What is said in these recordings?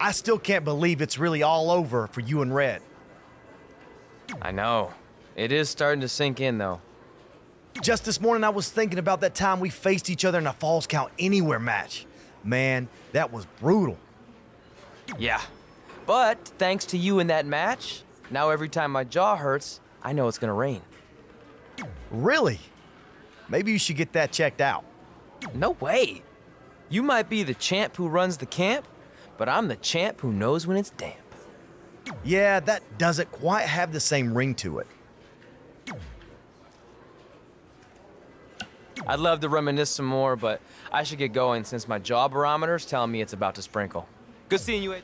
I still can't believe it's really all over for you and Red. I know. It is starting to sink in, though. Just this morning, I was thinking about that time we faced each other in a Falls Count Anywhere match. Man, that was brutal. Yeah. But thanks to you in that match, now every time my jaw hurts, I know it's gonna rain. Really? Maybe you should get that checked out. No way. You might be the champ who runs the camp, but I'm the champ who knows when it's damp. Yeah, that doesn't quite have the same ring to it. I'd love to reminisce some more, but I should get going since my jaw barometer's telling me it's about to sprinkle. Good seeing you, Ed.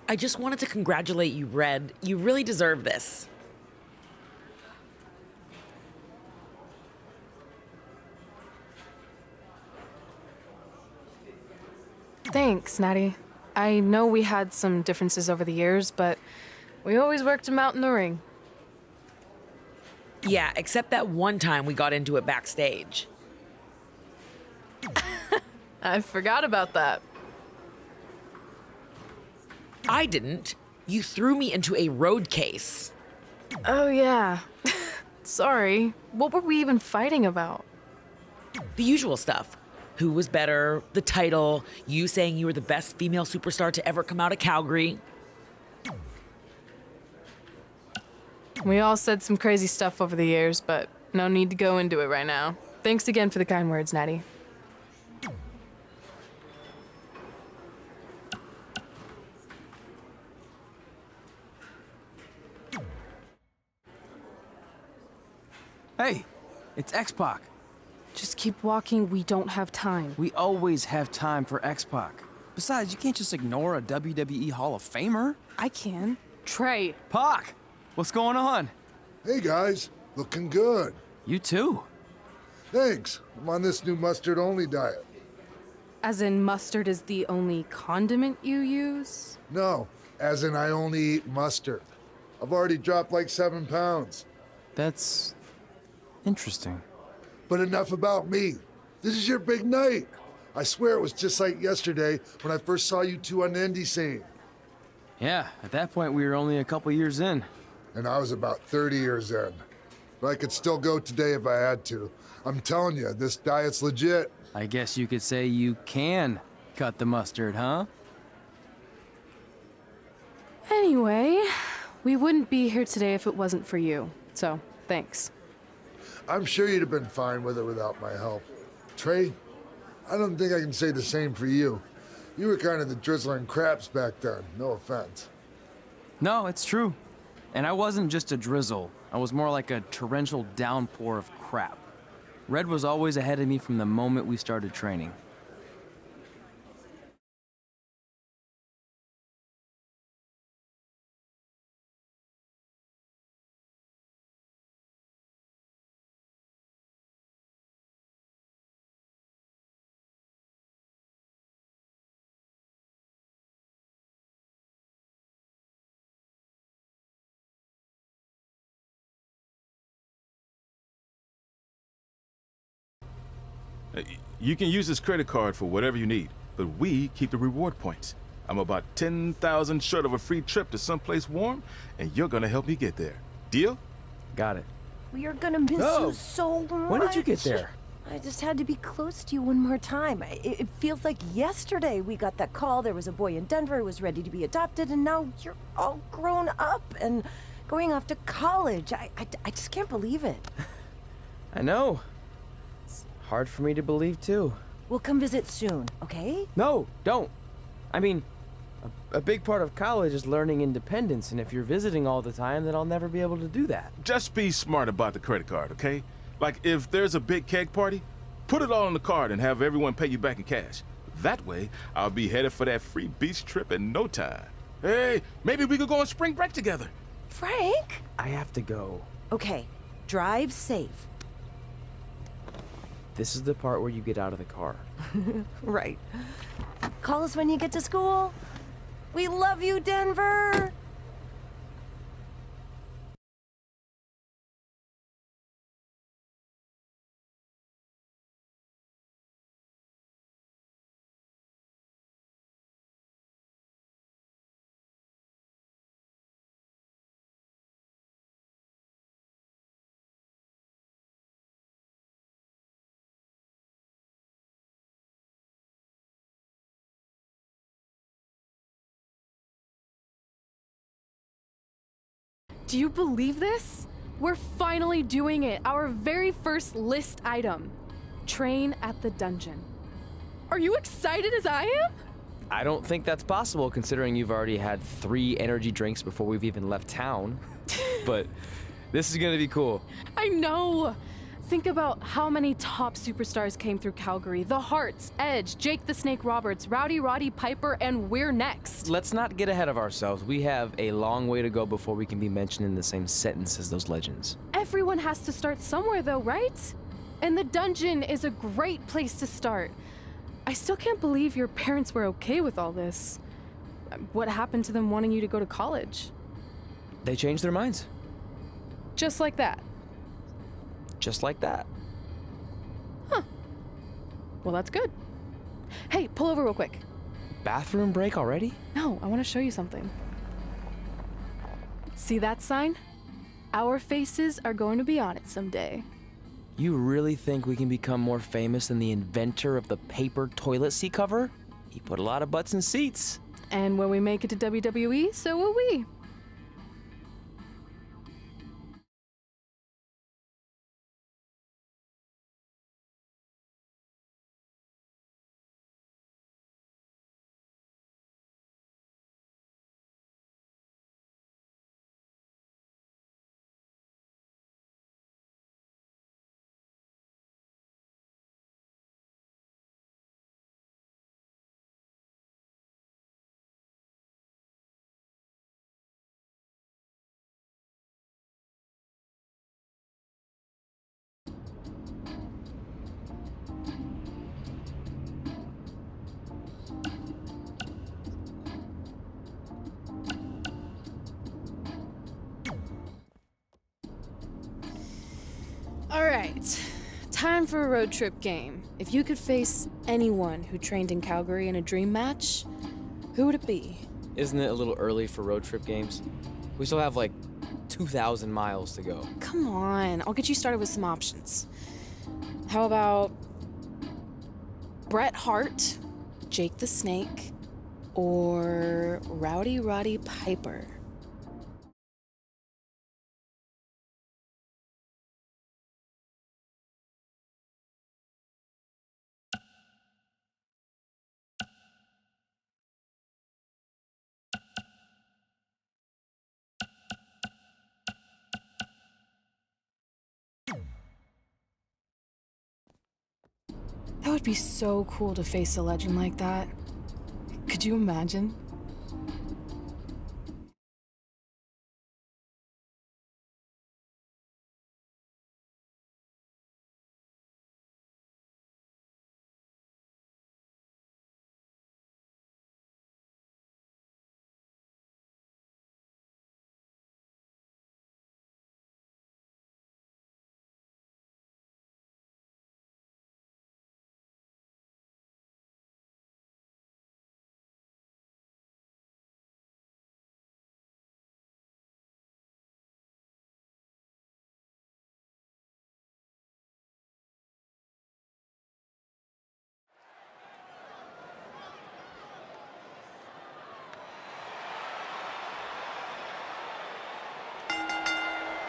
I just wanted to congratulate you, Red. You really deserve this. Thanks, Natty. I know we had some differences over the years, but we always worked them out in the ring. Yeah, except that one time we got into it backstage. I forgot about that. I didn't. You threw me into a road case. Oh, yeah. Sorry. What were we even fighting about? The usual stuff. Who was better, the title, you saying you were the best female superstar to ever come out of Calgary. We all said some crazy stuff over the years, but no need to go into it right now. Thanks again for the kind words, Natty. Hey, it's X-Pac. Just keep walking, we don't have time. We always have time for X-Pac. Besides, you can't just ignore a WWE Hall of Famer. I can. Trey. Pac, what's going on? Hey guys, looking good. You too. Thanks. I'm on this new mustard-only diet. As in mustard is the only condiment you use? No, as in I only eat mustard. I've already dropped like 7 pounds. That's interesting. But enough about me. This is your big night. I swear it was just like yesterday when I first saw you two on the indie scene. Yeah, at that point we were only a couple years in. And I was about 30 years in. But I could still go today if I had to. I'm telling you, this diet's legit. I guess you could say you can cut the mustard, huh? Anyway, we wouldn't be here today if it wasn't for you. So, thanks. I'm sure you'd have been fine with it without my help. Trey, I don't think I can say the same for you. You were kind of the drizzling craps back then, no offense. No, it's true. And I wasn't just a drizzle. I was more like a torrential downpour of crap. Red was always ahead of me from the moment we started training. You can use this credit card for whatever you need, but we keep the reward points. I'm about 10,000 short of a free trip to someplace warm, and you're gonna help me get there. Deal? Got it. We are gonna miss Oh, you so much. When did you get there? I just had to be close to you one more time. It feels like yesterday we got that call. There was a boy in Denver who was ready to be adopted, and now you're all grown up and going off to college. I just can't believe it. I know. It's hard for me to believe, too. We'll come visit soon, okay? No, don't. I mean, a big part of college is learning independence, and if you're visiting all the time, then I'll never be able to do that. Just be smart about the credit card, okay? Like, if there's a big keg party, put it all on the card and have everyone pay you back in cash. That way, I'll be headed for that free beach trip in no time. Hey, maybe we could go on spring break together. Frank? I have to go. Okay, drive safe. This is the part where you get out of the car. Right. Call us when you get to school. We love you, Denver! Do you believe this? We're finally doing it. Our very first list item. Train at the dungeon. Are you excited as I am? I don't think that's possible considering you've already had 3 energy drinks before we've even left town. But this is gonna be cool. I know. Think about how many top superstars came through Calgary. The Hearts, Edge, Jake the Snake Roberts, Rowdy Roddy Piper, and we're next. Let's not get ahead of ourselves. We have a long way to go before we can be mentioned in the same sentence as those legends. Everyone has to start somewhere though, right? And the dungeon is a great place to start. I still can't believe your parents were okay with all this. What happened to them wanting you to go to college? They changed their minds. Just like that. Just like that. Well, that's good. Hey, pull over real quick. Bathroom break already? No, I want to show you something. See that sign? Our faces are going to be on it someday. You really think we can become more famous than the inventor of the paper toilet seat cover? He put a lot of butts in seats. And when we make it to WWE, so will we. All right, time for a road trip game. If you could face anyone who trained in Calgary in a dream match, who would it be? Isn't it a little early for road trip games? We still have like 2,000 miles to go. Come on, I'll get you started with some options. How about Bret Hart, Jake the Snake, or Rowdy Roddy Piper? That would be so cool to face a legend like that. Could you imagine?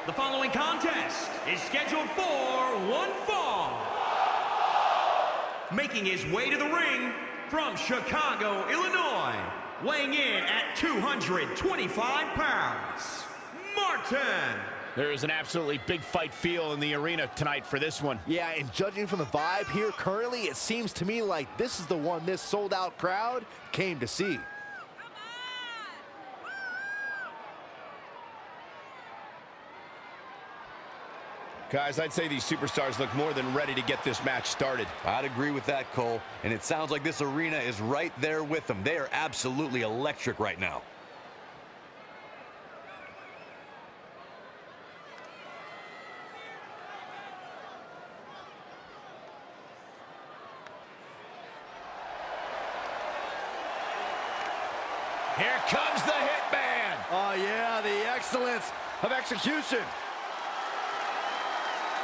The following contest is scheduled for one fall. Making his way to the ring from Chicago, Illinois, weighing in at 225 pounds, Martin. There is an absolutely big fight feel in the arena tonight for this one. Yeah, and judging from the vibe here currently, it seems to me like this is the one this sold-out crowd came to see. Guys, I'd say these superstars look more than ready to get this match started. I'd agree with that, Cole. And it sounds like this arena is right there with them. They are absolutely electric right now. Here comes the Hitman. Oh, yeah, the excellence of execution.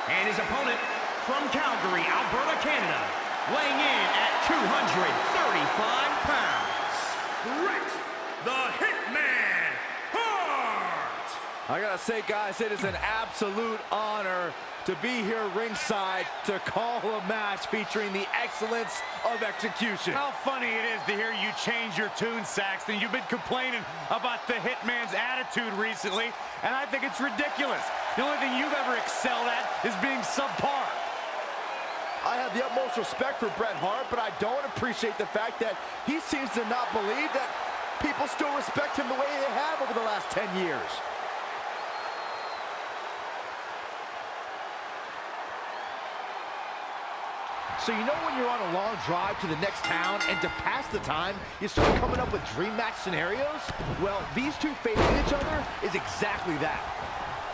And his opponent from Calgary, Alberta, Canada, weighing in at 235 pounds, Bret the Hitman Hart. I gotta must say, guys, it is an absolute honor to be here ringside to call a match featuring the excellence of execution. How funny it is to hear you change your tune, Saxton. You've been complaining about the Hitman's attitude recently, and I think it's ridiculous. The only thing you've ever excelled at is being subpar. I have the utmost respect for Bret Hart, but I don't appreciate the fact that he seems to not believe that people still respect him the way they have over the last 10 years. So you know when you're on a long drive to the next town and to pass the time, you start coming up with dream match scenarios? Well, these two facing each other is exactly that.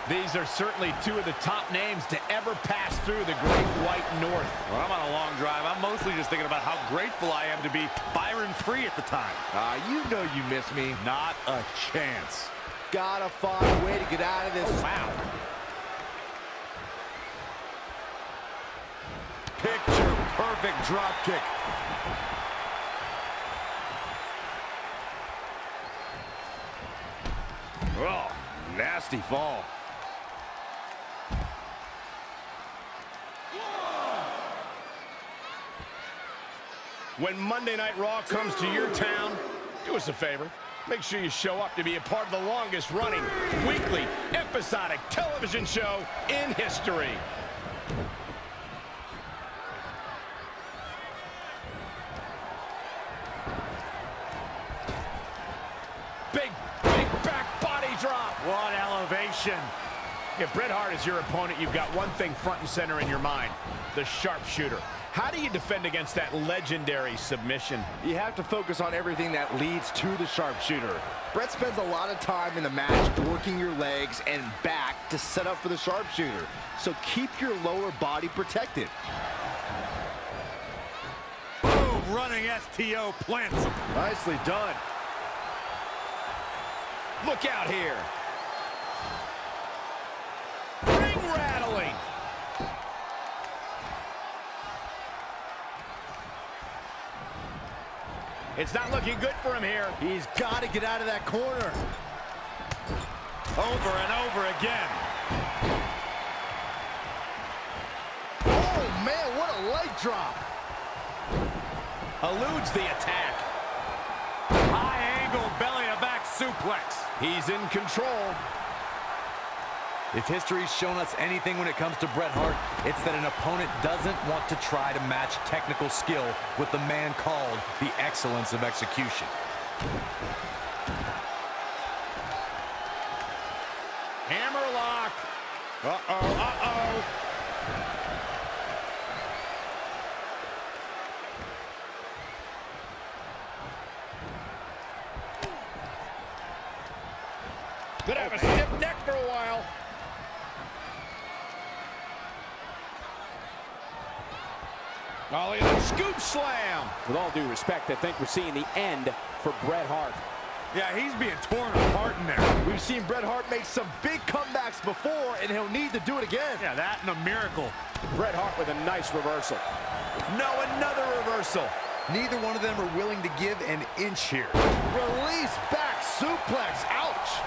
These are certainly two of the top names to ever pass through the Great White North. When I'm on a long drive, I'm mostly just thinking about how grateful I am to be Byron Free at the time. You know you miss me. Not a chance. Gotta find a way to get out of this. Oh, wow. Picture perfect drop kick. Oh, nasty fall. When Monday Night Raw comes to your town, do us a favor. Make sure you show up to be a part of the longest running weekly episodic television show in history. Big back body drop. What elevation. If Bret Hart is your opponent, you've got one thing front and center in your mind, the sharpshooter. How do you defend against that legendary submission? You have to focus on everything that leads to the sharpshooter. Bret spends a lot of time in the match working your legs and back to set up for the sharpshooter. So keep your lower body protected. Boom, running STO plants him. Nicely done. Look out here. Ring rattling. It's not looking good for him here. He's got to get out of that corner. Over and over again. Oh, man, what a leg drop. Eludes the attack. High angle belly-to-back suplex. He's in control. If history's shown us anything when it comes to Bret Hart, it's that an opponent doesn't want to try to match technical skill with the man called the excellence of execution. Hammerlock. Uh-oh. Could have a stiff neck for a while. Ollie, a scoop slam. With all due respect, I think we're seeing the end for Bret Hart. Yeah, he's being torn apart in there. We've seen Bret Hart make some big comebacks before, and he'll need to do it again. Yeah, that and a miracle. Bret Hart with a nice reversal. No, another reversal. Neither one of them are willing to give an inch here. Release back suplex. Ouch.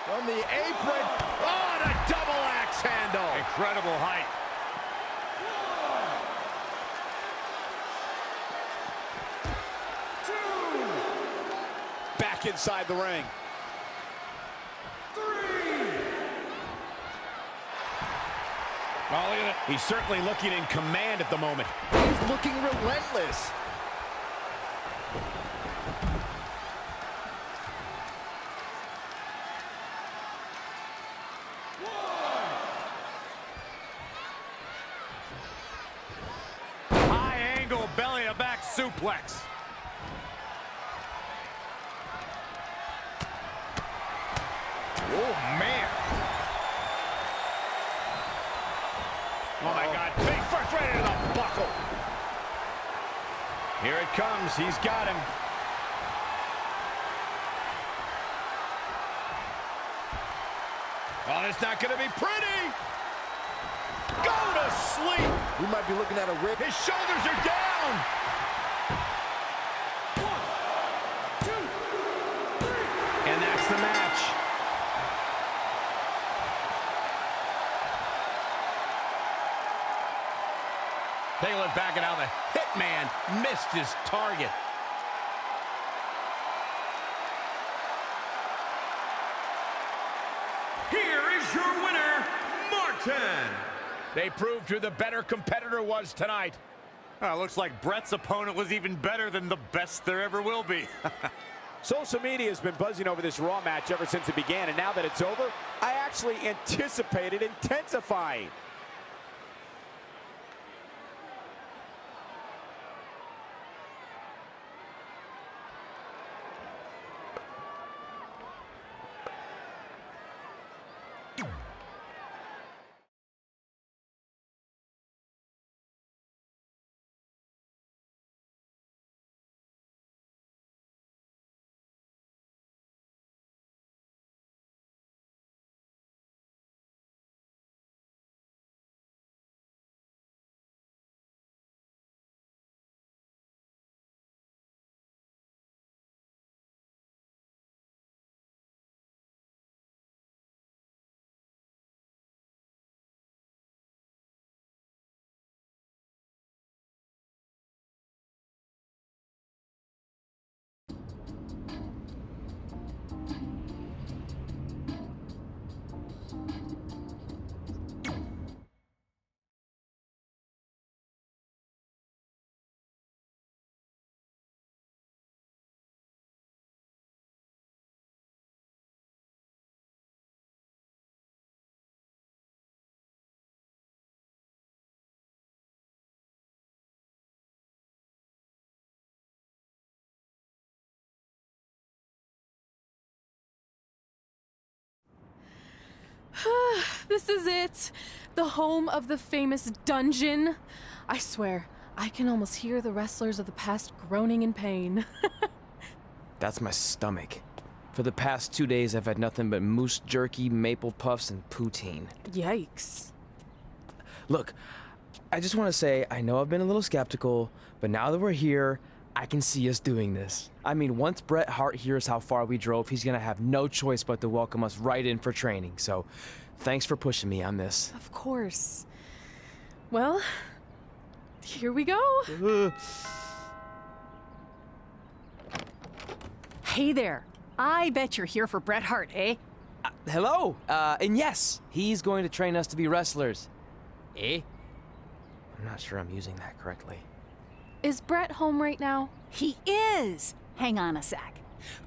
From the apron. Oh, and a double axe handle. Incredible height. Back inside the ring. He's certainly looking in command at the moment. He's looking relentless. High angle belly-to-back suplex. Oh, man. Oh, my God. Big first right into the buckle. Here it comes. He's got him. Oh, it's not going to be pretty. Go to sleep. We might be looking at a rip. His shoulders are down. Take a look back at how the Hitman missed his target. Here is your winner, Martin. They proved who the better competitor was tonight. Looks like Brett's opponent was even better than the best there ever will be. Social media has been buzzing over this Raw match ever since it began, and now that it's over, I actually anticipate it intensifying. This is it. The home of the famous dungeon. I swear, I can almost hear the wrestlers of the past groaning in pain. That's my stomach. For the past 2 days, I've had nothing but moose jerky, maple puffs, and poutine. Yikes. Look, I just want to say, I know I've been a little skeptical, but now that we're here, I can see us doing this. I mean, once Bret Hart hears how far we drove, he's gonna have no choice but to welcome us right in for training. So, thanks for pushing me on this. Of course. Well, here we go. Hey there. I bet you're here for Bret Hart, eh? Hello, and yes, he's going to train us to be wrestlers. Eh? I'm not sure I'm using that correctly. Is Bret home right now? He is. Hang on a sec.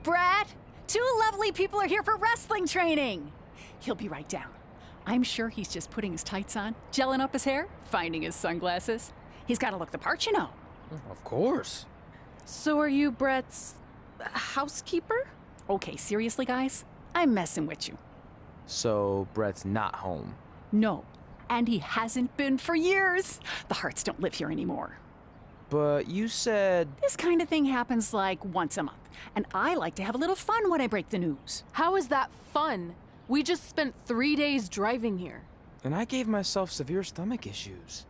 Bret, 2 lovely people are here for wrestling training. He'll be right down. I'm sure he's just putting his tights on, gelling up his hair, finding his sunglasses. He's got to look the part, you know. Of course. So are you Bret's housekeeper? Okay, seriously, guys? I'm messing with you. So, Bret's not home. No, and he hasn't been for years. The Harts don't live here anymore. But you said... This kind of thing happens like once a month, and I like to have a little fun when I break the news. How is that fun? We just spent 3 days driving here. And I gave myself severe stomach issues.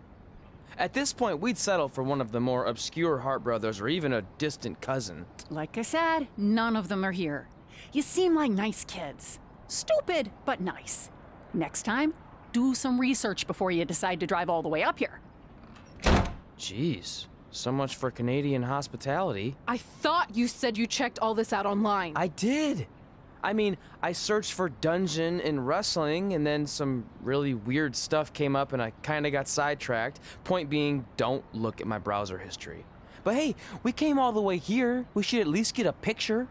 At this point, we'd settle for one of the more obscure Hart brothers or even a distant cousin. Like I said, none of them are here. You seem like nice kids. Stupid, but nice. Next time, do some research before you decide to drive all the way up here. Jeez. So much for Canadian hospitality. I thought you said you checked all this out online. I did. I mean, I searched for dungeon in wrestling, and then some really weird stuff came up, and I kind of got sidetracked. Point being, don't look at my browser history. But hey, we came all the way here. We should at least get a picture.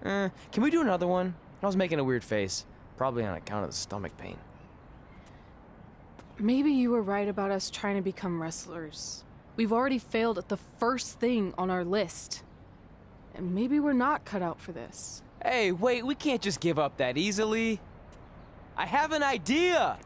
Can we do another one? I was making a weird face. Probably on account of the stomach pain. Maybe you were right about us trying to become wrestlers. We've already failed at the first thing on our list. And maybe we're not cut out for this. Hey, wait, we can't just give up that easily. I have an idea!